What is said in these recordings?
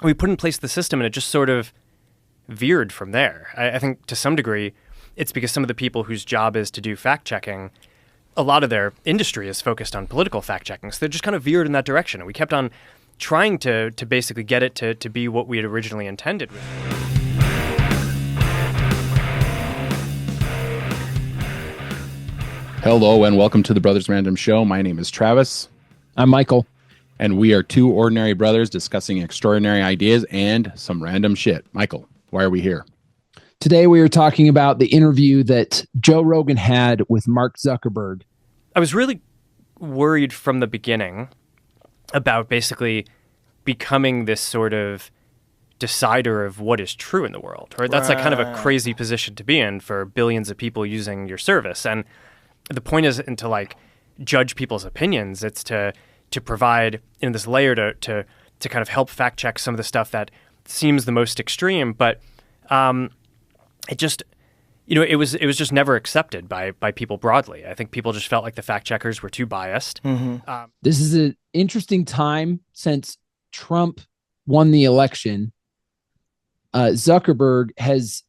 we put in place the system, and it just sort of veered from there. I think to some degree, it's because some of the people whose job is to do fact-checking, a lot of their industry is focused on political fact-checking. So they just kind of veered in that direction. And we kept on trying to basically get it to be what we had originally intended. Hello and welcome to the Brothers Random Show. My name is Travis. I'm Michael. And we are two ordinary brothers discussing extraordinary ideas and some random shit. Michael, why are we here? Today we are talking about the interview that Joe Rogan had with Mark Zuckerberg. I was really worried from the beginning about basically becoming this sort of decider of what is true in the world, right? That's like kind of a crazy position to be in for billions of people using your service. And the point isn't to like judge people's opinions. It's to provide in this layer to kind of help fact check some of the stuff that seems the most extreme, but it just, it was just never accepted by people broadly. I think people just felt like the fact checkers were too biased. Mm-hmm. This is an interesting time since Trump won the election. Zuckerberg has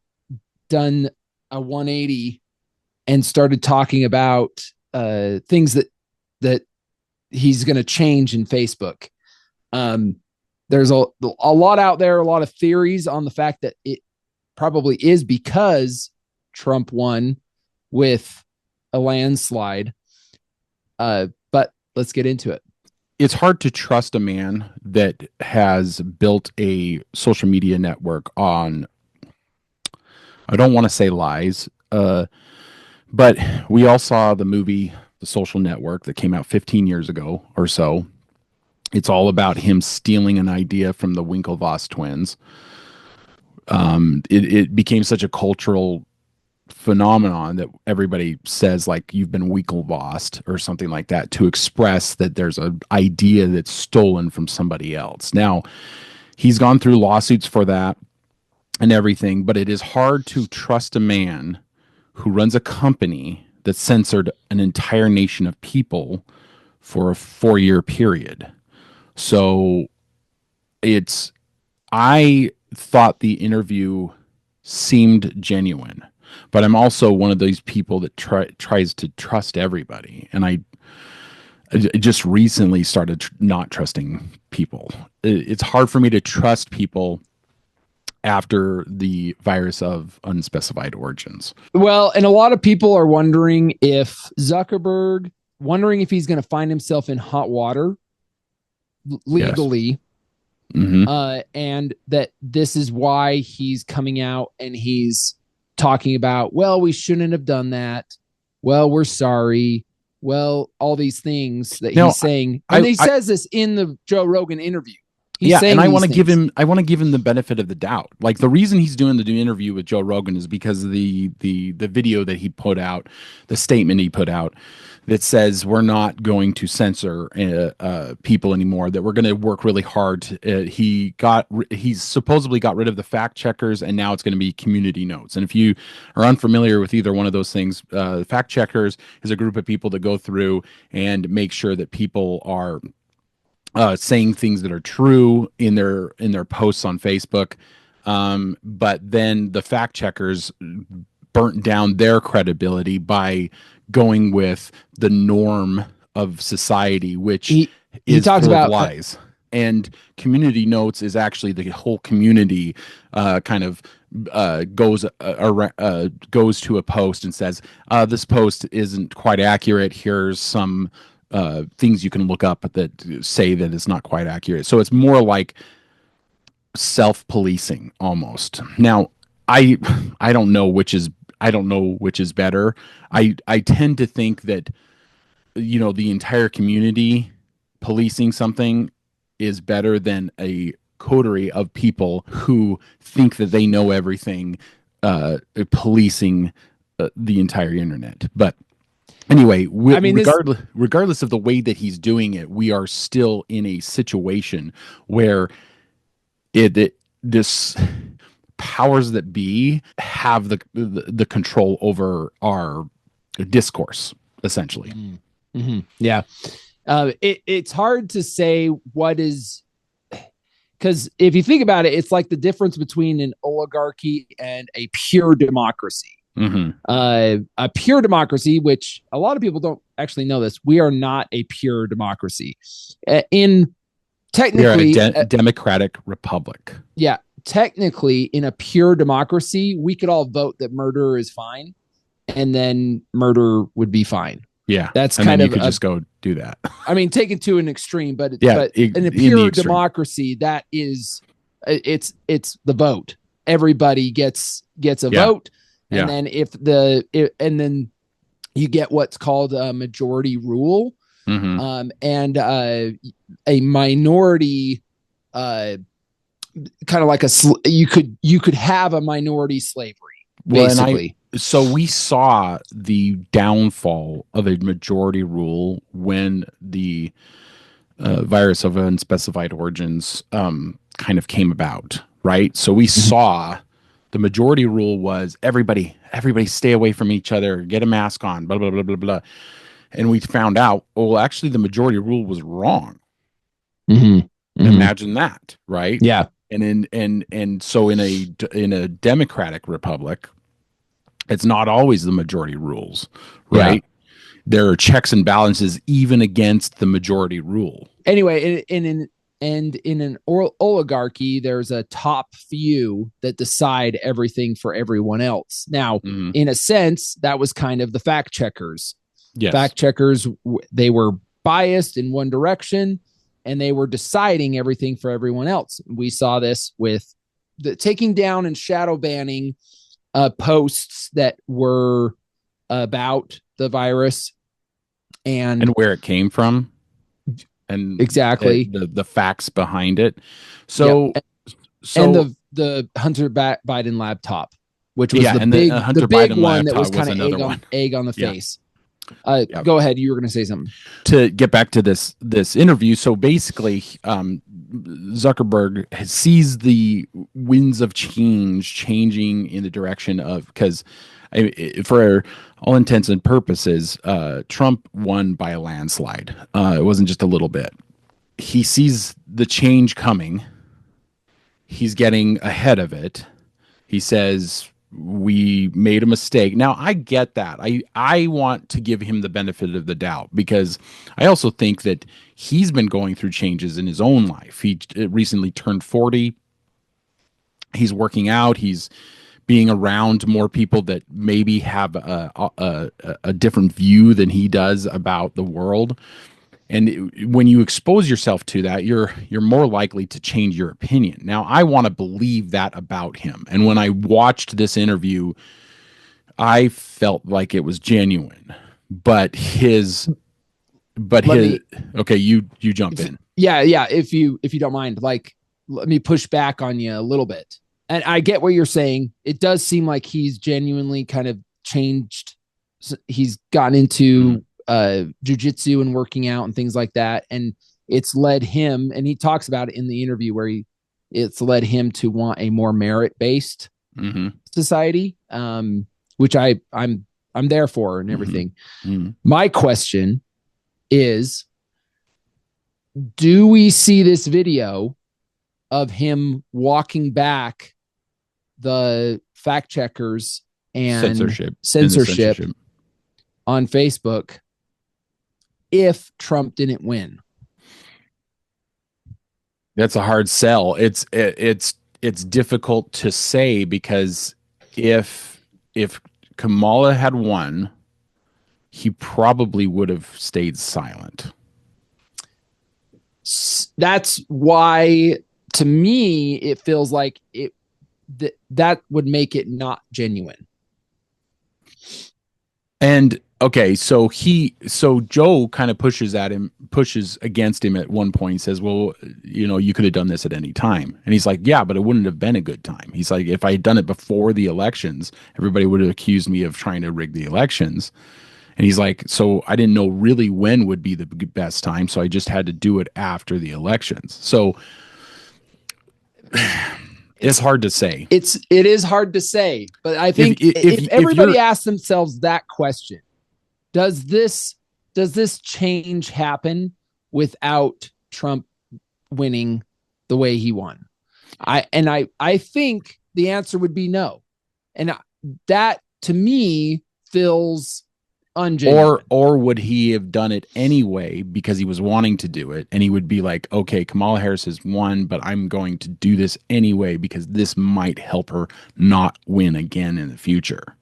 done a 180 and started talking about things that he's going to change in Facebook. There's a lot out there, a lot of theories on the fact that it probably is because Trump won with a landslide. But let's get into it. It's hard to trust a man that has built a social media network on, I don't want to say lies, but we all saw the movie The Social Network that came out 15 years ago or so. It's all about him stealing an idea from the Winklevoss twins. It became such a cultural phenomenon that everybody says like you've been Winklevossed or something like that to express that there's an idea that's stolen from somebody else. Now, he's gone through lawsuits for that and everything, but it is hard to trust a man who runs a company that censored an entire nation of people for a 4-year period. So I thought the interview seemed genuine, but I'm also one of those people that tries to trust everybody. And I just recently started not trusting people. It's hard for me to trust people after the virus of unspecified origins. Well, and a lot of people are wondering if Zuckerberg, if he's going to find himself in hot water legally. Yes. Mm-hmm. And that this is why he's coming out and he's talking about, well, we shouldn't have done that. Well, we're sorry. Well, all these things that he's saying. And he says this in the Joe Rogan interview. And I want to give him the benefit of the doubt. Like the reason he's doing the interview with Joe Rogan is because of the video that he put out, the statement he put out that says we're not going to censor people anymore, that we're going to work really hard. He's supposedly got rid of the fact checkers, and now it's going to be community notes. And if you are unfamiliar with either one of those things, fact checkers is a group of people that go through and make sure that people are saying things that are true in their posts on Facebook. But then the fact checkers burnt down their credibility by going with the norm of society, which is full of lies. And community notes is actually the whole community kind of goes to a post and says, this post isn't quite accurate. Here's some things you can look up that say that it's not quite accurate. So it's more like self-policing almost. Now, I don't know which is better. I tend to think that the entire community policing something is better than a coterie of people who think that they know everything policing the entire internet. But anyway, regardless of the way that he's doing it, we are still in a situation where this powers that be have the control over our discourse, essentially. Mm-hmm. Yeah. It's hard to say what is because if you think about it, it's like the difference between an oligarchy and a pure democracy. A pure democracy, which a lot of people don't actually know this, we are not a pure democracy. In technically, we are a democratic republic. Yeah, technically, in a pure democracy, we could all vote that murder is fine, and then murder would be fine. Yeah, that's and kind of you could just go do that. I mean, take it to an extreme, but in a pure democracy, that is, it's the vote. Everybody gets a vote, and then and then you get what's called a majority rule, and a minority, kind of like you could have a minority slavery, basically. So we saw the downfall of a majority rule when the virus of unspecified origins kind of came about, right? So we saw the majority rule was everybody stay away from each other, get a mask on, blah, blah, blah, blah, blah. And we found out, well, actually the majority rule was wrong. Imagine that, right? Yeah. And so in a democratic republic, it's not always the majority rules, right? Yeah. There are checks and balances even against the majority rule. Anyway, in an oligarchy, there's a top few that decide everything for everyone else. Now, in a sense, that was kind of the fact checkers. Yes. Fact checkers, they were biased in one direction, and they were deciding everything for everyone else. We saw this with the taking down and shadow banning posts that were about the virus and where it came from, and exactly the facts behind it. So, and the Hunter Biden laptop, which was the big one that was kind of egg on the face. Go ahead. You were going to say something. To get back to this interview. So basically, Zuckerberg sees the winds of change changing in the direction of, because for all intents and purposes, Trump won by a landslide. It wasn't just a little bit. He sees the change coming. He's getting ahead of it. He says, we made a mistake. Now, I get that. I want to give him the benefit of the doubt, because I also think that he's been going through changes in his own life. He recently turned 40. He's working out. He's being around more people that maybe have a different view than he does about the world. And when you expose yourself to that, you're more likely to change your opinion. Now, I want to believe that about him. And when I watched this interview, I felt like it was genuine. Okay, you jump in. Yeah. If you don't mind, like, let me push back on you a little bit. And I get what you're saying. It does seem like he's genuinely kind of changed. He's gotten into jujitsu and working out and things like that. And it's led him, and he talks about it in the interview where it's led him to want a more merit-based society, which I'm there for and everything. My question is, do we see this video of him walking back the fact checkers and censorship on Facebook if Trump didn't win? That's a hard sell. It's difficult to say, because if Kamala had won, he probably would have stayed silent. That's why, to me, it feels like that would make it not genuine. And okay, so Joe kind of pushes against him at one point. He says, well, you could have done this at any time. And he's like, yeah, but it wouldn't have been a good time. He's like, if I had done it before the elections, everybody would have accused me of trying to rig the elections. And he's like, so I didn't know really when would be the best time, so I just had to do it after the elections. So it's hard to say. It is hard to say, but I think if everybody asks themselves that question, does this change happen without Trump winning the way he won? I think the answer would be no. And that to me feels ungenuine. Or would he have done it anyway because he was wanting to do it, and he would be like, okay, Kamala Harris has won, but I'm going to do this anyway because this might help her not win again in the future.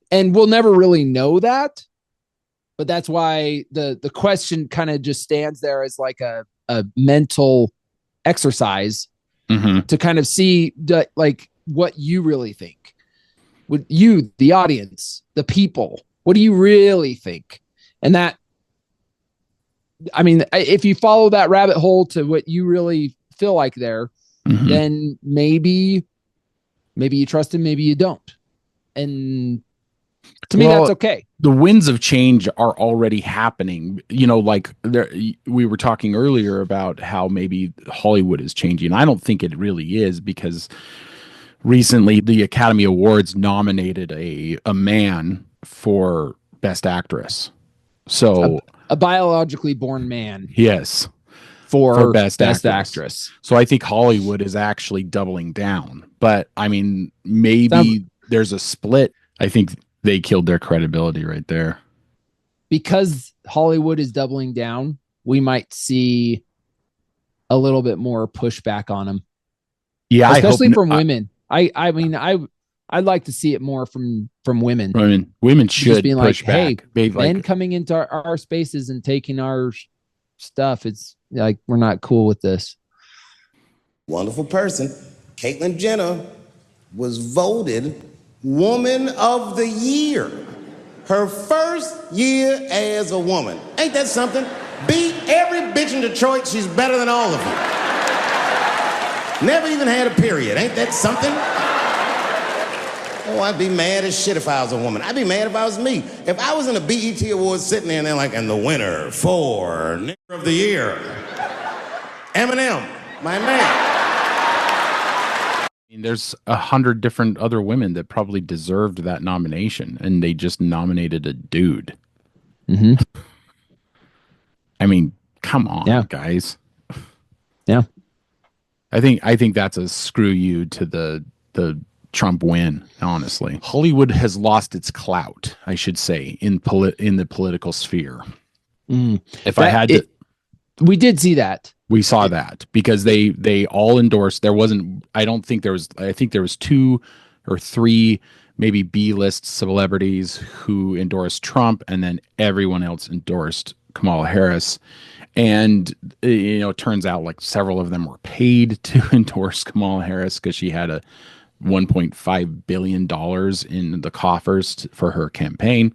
And we'll never really know that, but that's why the question kind of just stands there as like a mental exercise to kind of see like what you really think. Would you, the audience, the people, what do you really think? And that, I mean, if you follow that rabbit hole to what you really feel like there, then maybe you trust him, maybe you don't. And to me, that's okay. The winds of change are already happening. You know, like we were talking earlier about how maybe Hollywood is changing. I don't think it really is, because recently the Academy Awards nominated a man for Best Actress. So a biologically born man. Yes. For best actress. So I think Hollywood is actually doubling down. But I mean, maybe there's a split. I think they killed their credibility right there. Because Hollywood is doubling down, we might see a little bit more pushback on them. Yeah, especially from women. I mean, I'd like to see it more from women. Women should being push like, back. Hey, men coming into our spaces and taking our stuff. It's like, we're not cool with this. Wonderful person. Caitlyn Jenner was voted Woman of the Year. Her first year as a woman. Ain't that something? Beat every bitch in Detroit. She's better than all of you. Never even had a period. Ain't that something? Oh, I'd be mad as shit if I was a woman. I'd be mad if I was me. If I was in a BET Awards sitting there and they're like, and the winner for Nigger of the Year, Eminem, my man. I mean, there's 100 different other women that probably deserved that nomination, and they just nominated a dude. I mean, come on, guys. Yeah. I think that's a screw you to the Trump win, honestly. Hollywood has lost its clout, I should say, in the political sphere. If I had to, we did see that. We saw that because they all endorsed. There wasn't. I think there was 2 or 3 maybe B-list celebrities who endorsed Trump, and then everyone else endorsed Kamala Harris. And it turns out like several of them were paid to endorse Kamala Harris because she had a $1.5 billion in the coffers for her campaign.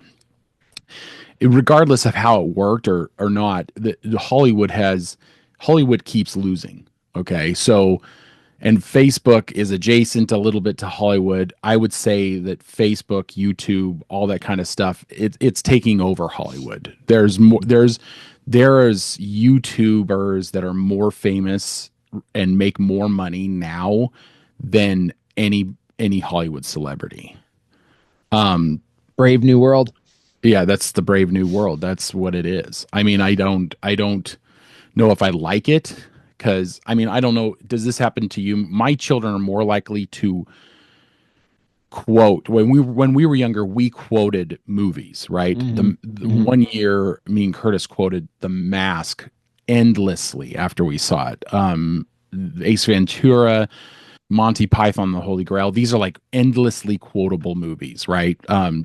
Regardless of how it worked or not, the Hollywood keeps losing. Okay. So, and Facebook is adjacent a little bit to Hollywood. I would say that Facebook, YouTube, all that kind of stuff, it's taking over Hollywood. There's YouTubers that are more famous and make more money now than any Hollywood celebrity. Brave New World. Yeah, that's the Brave New World. That's what it is. I mean, I don't know if I like it, because I mean, I don't know. Does this happen to you? My children are more likely to quote when we were younger. We quoted movies, right? The one year, me and Curtis quoted The Mask endlessly after we saw it. Ace Ventura, Monty Python, The Holy Grail. These are like endlessly quotable movies, right?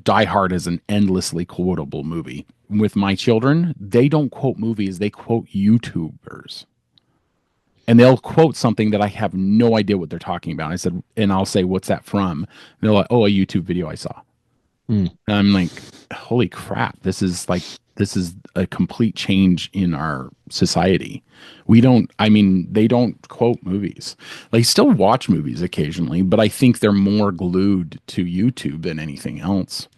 Die Hard is an endlessly quotable movie. With my children, they don't quote movies, they quote YouTubers. And they'll quote something that I have no idea what they're talking about. And I'll say, what's that from? And they're like, oh, a YouTube video I saw. And I'm like, holy crap, this is a complete change in our society. They don't quote movies. They still watch movies occasionally, but I think they're more glued to YouTube than anything else.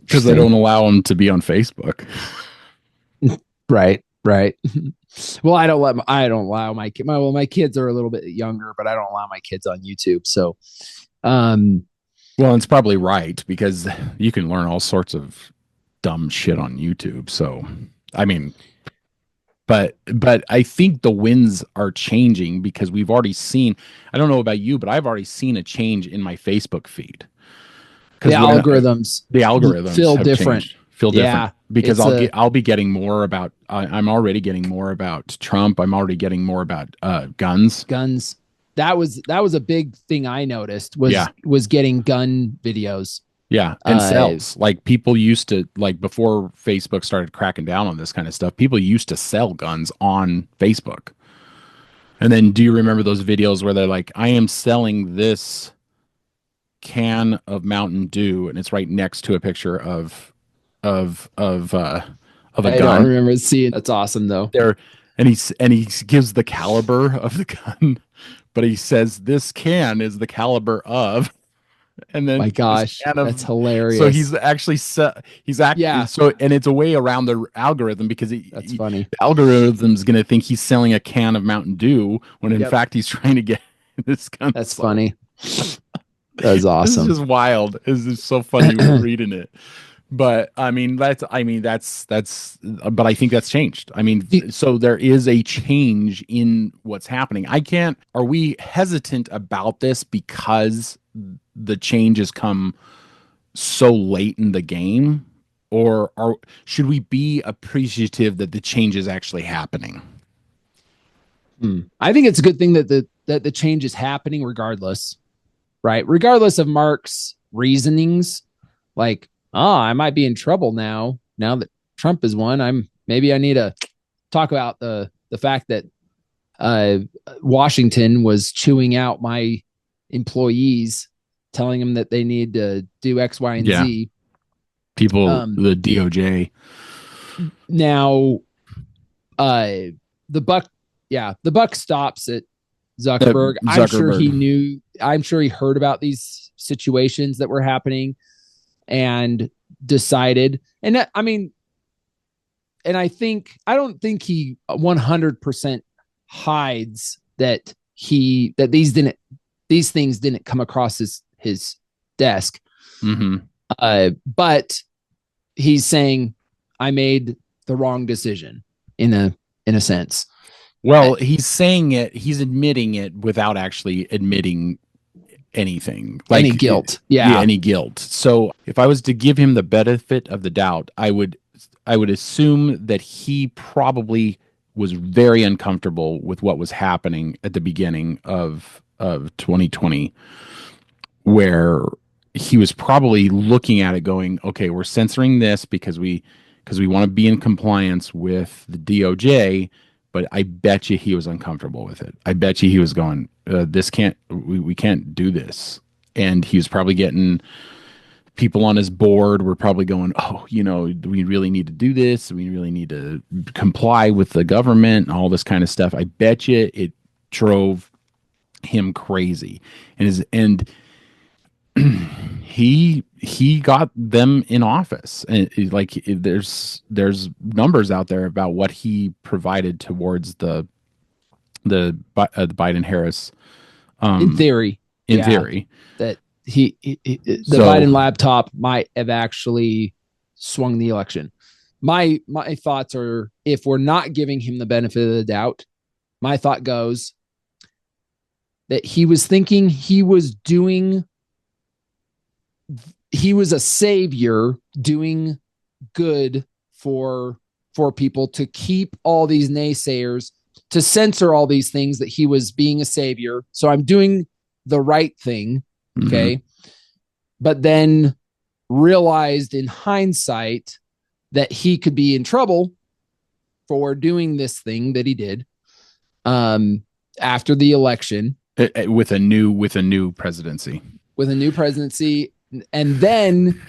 Because they don't allow them to be on Facebook. Right. Well, I don't allow my kids. Well, my kids are a little bit younger, but I don't allow my kids on YouTube. So, well, it's probably right, because you can learn all sorts of dumb shit on YouTube. So, I mean, But I think the winds are changing because we've already seen. I don't know about you, but I've already seen a change in my Facebook feed. The algorithms feel have different. Changed, feel different because I'll be getting more about. I'm already getting more about Trump. I'm already getting more about guns. That was a big thing I noticed was getting gun videos. Yeah, and sells. Like people used to, like before Facebook started cracking down on this kind of stuff, people used to sell guns on Facebook. And then do you remember those videos where they're like, I am selling this can of Mountain Dew, and it's right next to a picture of a gun. I don't remember seeing. That's awesome though. And he gives the caliber of the gun, but he says this can is the caliber of. And then my gosh, that's hilarious. So he's actually so, and it's a way around the algorithm because that's funny. The algorithm's going to think he's selling a can of Mountain Dew when in fact he's trying to get this gun. That's funny. That's awesome. This is just wild. It's just so funny reading it. But I mean that's but I think that's changed. I mean, so there is a change in what's happening. Are we hesitant about this because the change has come so late in the game, or should we be appreciative that the change is actually happening? I think it's a good thing that the change is happening regardless, right? Regardless of Mark's reasonings, like, I might be in trouble now that Trump has won. Maybe I need to talk about the fact that Washington was chewing out my employees, telling them that they need to do X, Y, and Z. People, the DOJ. Now, the buck stops at Zuckerberg. I'm sure he knew. I'm sure he heard about these situations that were happening and decided. And I don't think he 100% hides that these things didn't come across his desk. Mm-hmm. But he's saying I made the wrong decision in a sense. Well, he's saying it, he's admitting it without actually admitting anything. Like any guilt. Any guilt. So if I was to give him the benefit of the doubt, I would assume that he probably was very uncomfortable with what was happening at the beginning of 2020, where he was probably looking at it going, okay, we're censoring this because we want to be in compliance with the DOJ, but I bet you he was uncomfortable with it. I bet you he was going, we can't do this. And he was probably getting people on his board were probably going, we really need to do this. We really need to comply with the government and all this kind of stuff. I bet you it drove him crazy. And he got them in office, and there's numbers out there about what he provided towards the Biden Harris in theory that the Biden laptop might have actually swung the election. My thoughts are, if we're not giving him the benefit of the doubt, my thought goes that he was thinking he was a savior doing good for people, to keep all these naysayers, to censor all these things, that he was being a savior. So I'm doing the right thing. Okay. Mm-hmm. But then realized in hindsight that he could be in trouble for doing this thing that he did after the election with a new presidency. And then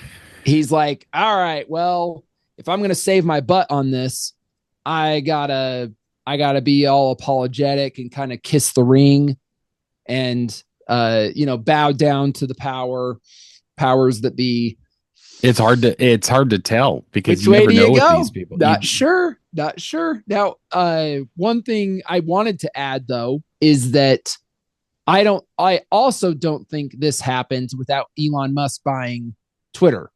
he's like, all right, well, if I'm going to save my butt on this, I gotta be all apologetic and kind of kiss the ring and, bow down to the powers that be. It's hard to tell because you never know with these people. Not sure. Now, one thing I wanted to add though, is that I also don't think this happens without Elon Musk buying Twitter,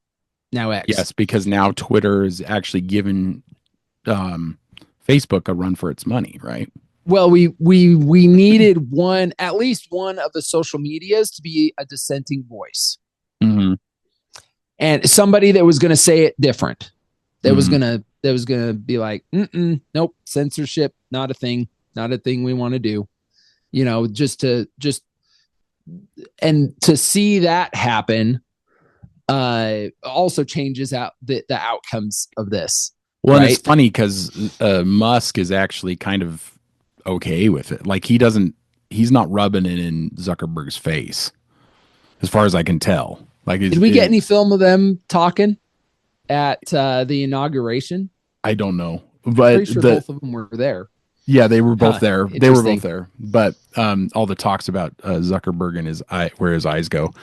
now X. Yes, because now Twitter is actually given Facebook a run for its money, right? Well, we needed at least one of the social medias to be a dissenting voice, and somebody that was going to say it different. That was gonna be like, nope, censorship, not a thing we want to do. And to see that happen, also changes out the outcomes of this. Well, right? And it's funny because Musk is actually kind of okay with it. Like he's not rubbing it in Zuckerberg's face, as far as I can tell. Like, did we get any film of them talking at the inauguration? I don't know, but pretty sure both of them were there. Yeah, they were both there. They were both there. But all the talks about Zuckerberg and where his eyes go.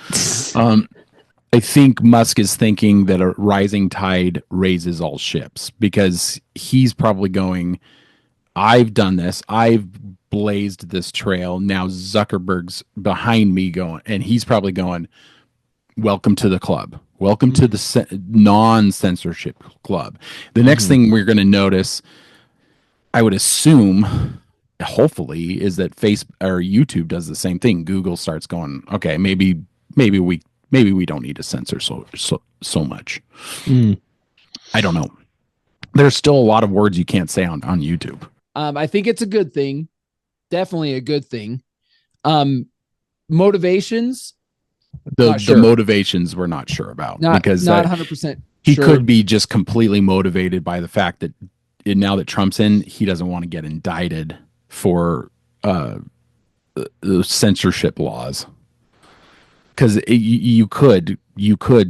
I think Musk is thinking that a rising tide raises all ships, because he's probably going, I've done this. I've blazed this trail. Now Zuckerberg's behind me going, and he's probably going, welcome to the club. Welcome to the non-censorship club. The next thing we're going to notice, I would assume, hopefully, is that YouTube does the same thing. Google starts going, okay, maybe we don't need to censor so much. I don't know. There's still a lot of words you can't say on YouTube. I think it's a good thing. Definitely a good thing. Motivations. The motivations we're not sure about, because not 100%. He could be just completely motivated by the fact that now that Trump's in, he doesn't want to get indicted for the censorship laws. Because you could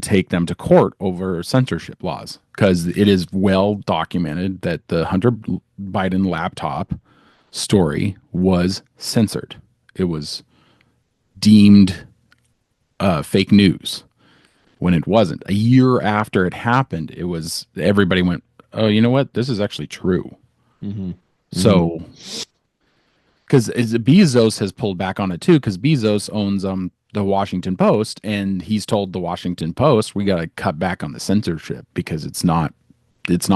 take them to court over censorship laws, because it is well documented that the Hunter Biden laptop story was censored. It was deemed fake news when it wasn't. A year after it happened, everybody went, oh, you know what? This is actually true. So, because Bezos has pulled back on it too, because Bezos owns the Washington Post, and he's told the Washington Post, we got to cut back on the censorship because it's not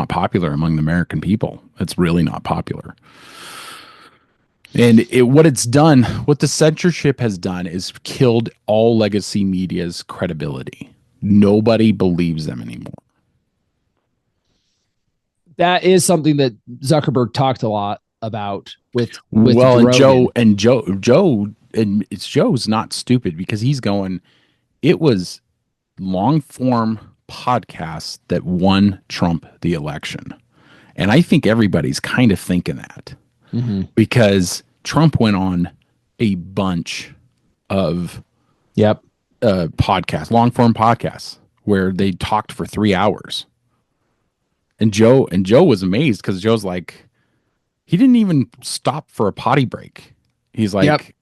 popular among the American people. It's really not popular. And what the censorship has done is killed all legacy media's credibility. Nobody believes them anymore. That is something that Zuckerberg talked a lot about with Rogan. and Joe's not stupid, because he's going, it was long form podcasts that won Trump the election. And I think everybody's kind of thinking that. Because Trump went on a bunch of podcasts, long form podcasts, where they talked for 3 hours. And Joe was amazed, because Joe's like, he didn't even stop for a potty break. He's like,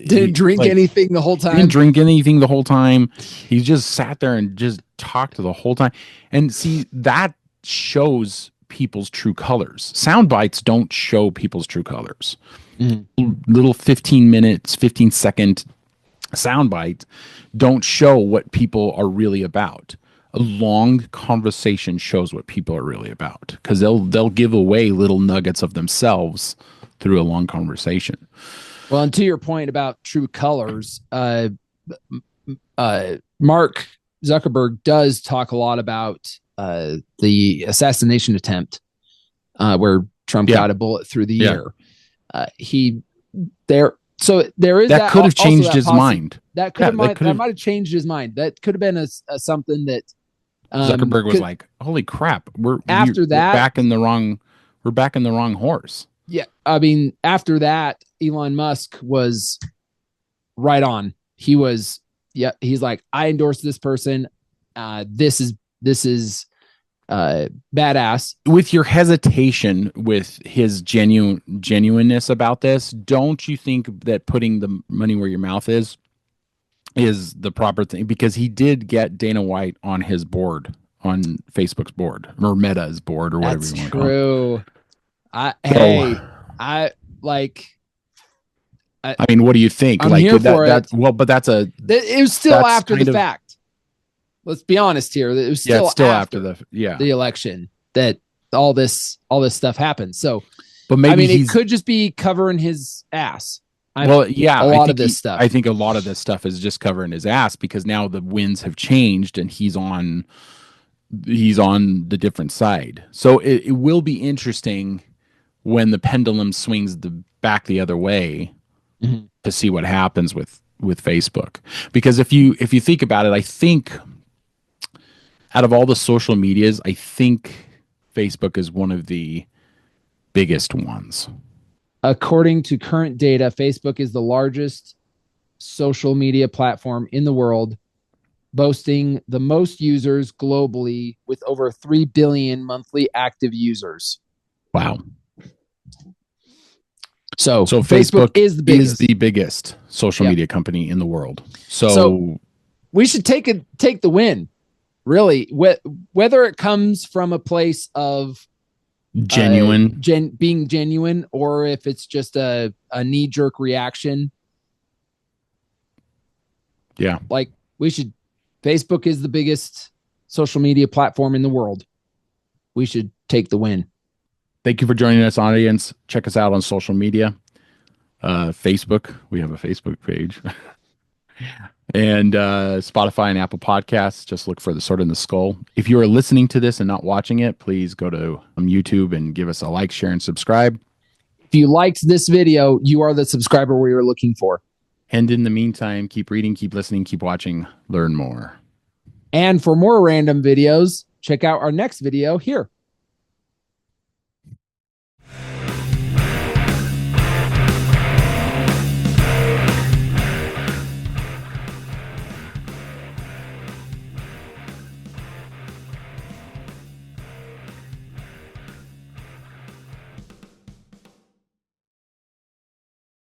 didn't drink anything the whole time. Didn't drink anything the whole time. He just sat there and just talked the whole time. And see, that shows people's true colors. Sound bites don't show people's true colors. Little 15-second sound bites don't show what people are really about. A long conversation shows what people are really about, because they'll give away little nuggets of themselves through a long conversation. Well, and to your point about true colors, Mark Zuckerberg does talk a lot about the assassination attempt where Trump got a bullet through the ear. So there is that could have changed his mind. That might have changed his mind. That could have been something that Zuckerberg was like, "Holy crap, we're back in the wrong horse." Yeah, I mean, after that, Elon Musk was right on. He was, he's like, I endorse this person. This is badass. With your hesitation with his genuineness about this, don't you think that putting the money where your mouth is the proper thing? Because he did get Dana White on his board, on Facebook's board, or Meta's board, or whatever you want to call it. True. I mean, what do you think? I'm here for it. But it was still after the fact. Let's be honest here. It was still after the election that all this stuff happens. So, but maybe I mean, it could just be covering his ass. A lot of this stuff. I think a lot of this stuff is just covering his ass because now the winds have changed and he's on the different side. So it will be interesting when the pendulum swings back the other way to see what happens with Facebook. Because if you think about it, I think out of all the social medias, I think Facebook is one of the biggest ones. According to current data, Facebook is the largest social media platform in the world, boasting the most users globally with over 3 billion monthly active users. Wow. So Facebook is the biggest social media company in the world. So we should take the win, really, whether it comes from a place of genuine, being genuine, or if it's just a knee-jerk reaction. Yeah. Like Facebook is the biggest social media platform in the world. We should take the win. Thank you for joining us, audience. Check us out on social media. Facebook. We have a Facebook page. And Spotify and Apple Podcasts. Just look for The Sword in the Skull. If you are listening to this and not watching it, please go to YouTube and give us a like, share, and subscribe. If you liked this video, you are the subscriber we were looking for. And in the meantime, keep reading, keep listening, keep watching, learn more. And for more random videos, check out our next video here.